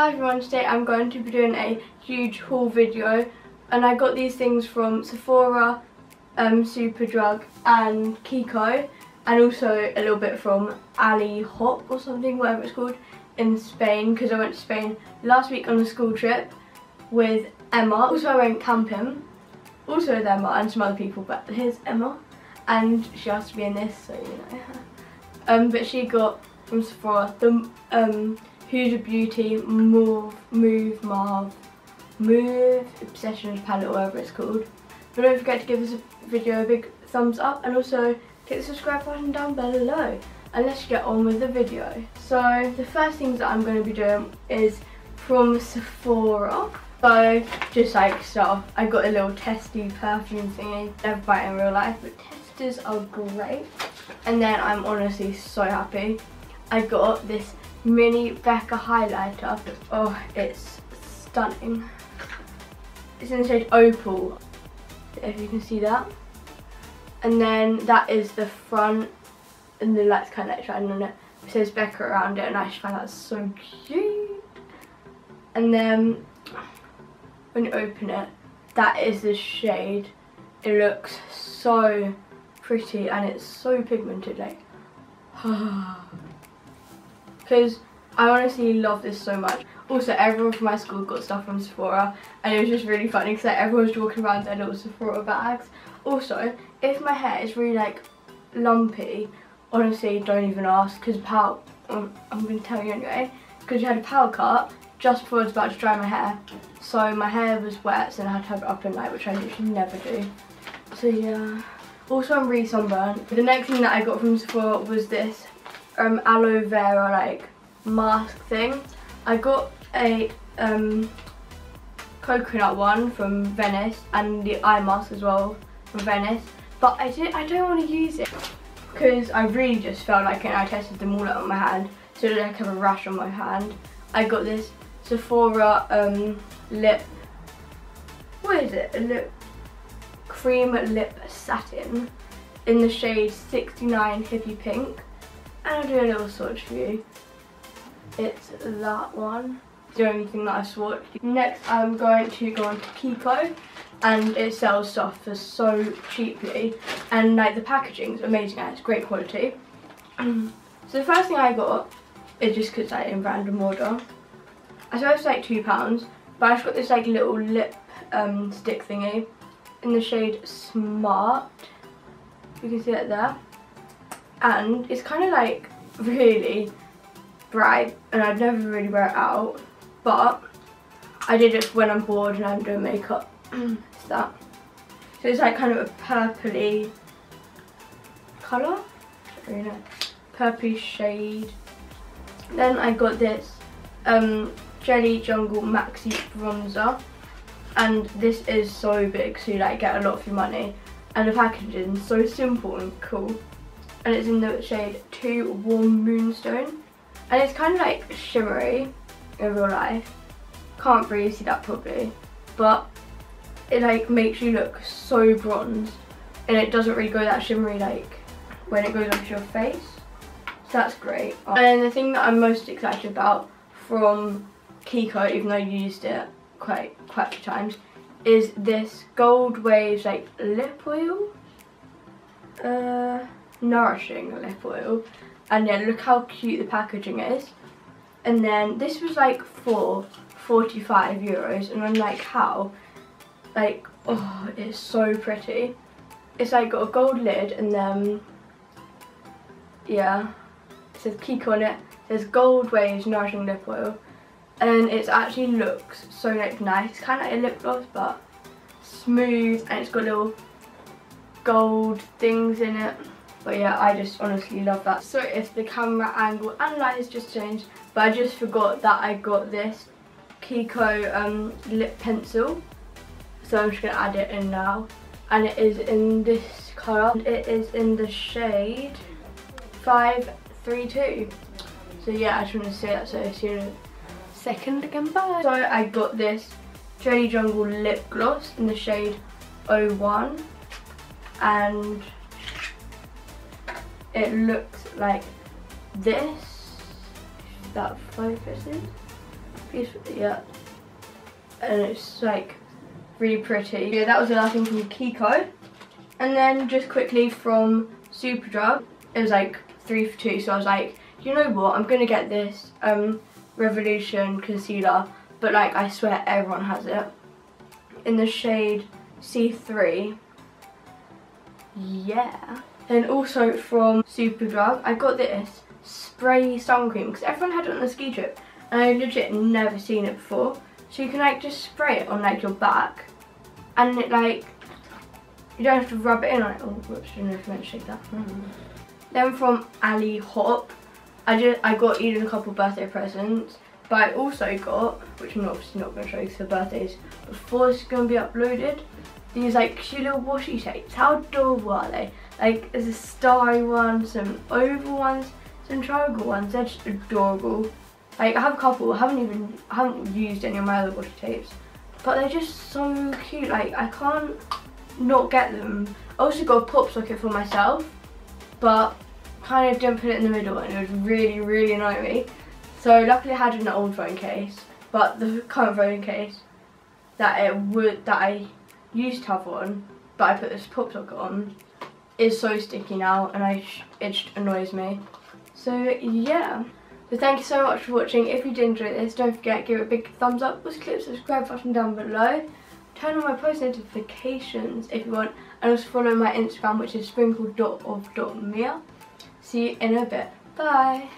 Hi everyone, today I'm going to be doing a huge haul video, and I got these things from Sephora, Superdrug and Kiko, and also a little bit from Ali Hop or something, whatever it's called, in Spain, because I went to Spain last week on a school trip with Emma. Also I went camping, also with Emma and some other people, but here's Emma, and she asked to be in this, so you know. But she got from Sephora the Huda Beauty Move Obsessions palette, or whatever it's called. But don't forget to give this video a big thumbs up, and also hit the subscribe button down below. And let's get on with the video. So the first things that I'm going to be doing is from Sephora. So just like stuff, I got a little testy perfume thingy. Never buy it in real life, but testers are great. And then I'm honestly so happy. I got this mini Becca highlighter. Oh, it's stunning. It's in the shade Opal, if you can see that. And then that is the front, and the light's kind of like shining on it. It says Becca around it, and I just find that so cute. And then when you open it, that is the shade. It looks so pretty, and it's so pigmented, like because I honestly love this so much. Also, everyone from my school got stuff from Sephora, and it was just really funny because like, everyone was walking around their little Sephora bags. Also, if my hair is really like lumpy, honestly don't even ask, because I'm going to tell you anyway, because you had a power cut just before I was about to dry my hair, so my hair was wet, so I had to have it up in night, which I usually never do. So yeah. Also, I'm really sunburned. The next thing that I got from Sephora was this aloe vera like mask thing. I got a coconut one from Venice, and the eye mask as well from Venice, but I don't want to use it because I really just felt like it, and I tested them all out on my hand, so I don't have a rash on my hand. I got this Sephora lip, what is it, a lip cream lip satin in the shade 69 Hippie Pink, and I'll do a little swatch for you. It's that one, the only thing that I swatched. Next I'm going to go on to Kiko, and it sells stuff for so cheaply, and like the packaging's amazing and it's great quality. So the first thing I got is just because like in random order. I suppose it's like £2, but I just got this like little lip stick thingy in the shade Smart. You can see it there, and it's kind of like really bright, and I'd never really wear it out, but I did it when I'm bored and I'm doing makeup. It's that. So it's like kind of a purpley colour, I don't really know, purpley shade. Then I got this Jelly Jungle Maxi Bronzer, and this is so big, so you like get a lot for your money, and the packaging is so simple and cool, and it's in the shade 2 Warm Moonstone, and it's kind of like shimmery in real life. Can't really see that properly, but it like makes you look so bronzed, and it doesn't really go that shimmery like when it goes onto your face, so that's great. And the thing that I'm most excited about from Kiko, even though I used it quite a few times, is this Gold Waves like lip oil, nourishing lip oil. And yeah, look how cute the packaging is. And then this was like for €45, and I'm like, how? Like, oh, it's so pretty. It's like got a gold lid, and then yeah, it says Kiko on it. It says Gold Waves Nourishing Lip Oil, and it actually looks so like nice. It's kind of like a lip gloss, but smooth, and it's got little gold things in it. But yeah, I just honestly love that. So if the camera angle and light has just changed, but I just forgot that I got this Kiko lip pencil, so I'm just going to add it in now, and it is in this colour. It is in the shade 532. So yeah, I just want to say that, so see you in a second again, bye. So I got this Jelly Jungle lip gloss in the shade 01, and it looks like this, if that focuses. Yeah, and it's like really pretty. Yeah, that was the last thing from Kiko. And then just quickly from Superdrug, it was like 3 for 2, so I was like, you know what, I'm gonna get this Revolution concealer, but like I swear everyone has it, in the shade C3. Yeah. And also from Superdrug, I got this spray sun cream because everyone had it on the ski trip and I legit never seen it before. So you can like just spray it on like your back and it like, you don't have to rub it in on it. Oh whoops, I don't know if I meant to shake that. Then from Ali Hop, I got Eden a couple birthday presents, but I also got, which I'm obviously not going to show you because her birthday's before it's going to be uploaded, these like cute little washi tapes. How adorable are they? Like there's a starry one, some oval ones, some triangle ones. They're just adorable. Like I have a couple. I haven't used any of my other washi tapes, but they're just so cute. Like I can't not get them. I also got a pop socket for myself, but kind of didn't put it in the middle and it would really annoy me. So luckily I had an old phone case, but the current phone case that I used to have on, but I put this pop socket on, is so sticky now and it just annoys me. So yeah. So thank you so much for watching. If you did enjoy this, don't forget, give it a big thumbs up, also click the subscribe button down below. Turn on my post notifications if you want, and also follow my Instagram, which is sprinkle.of.mia. See you in a bit. Bye.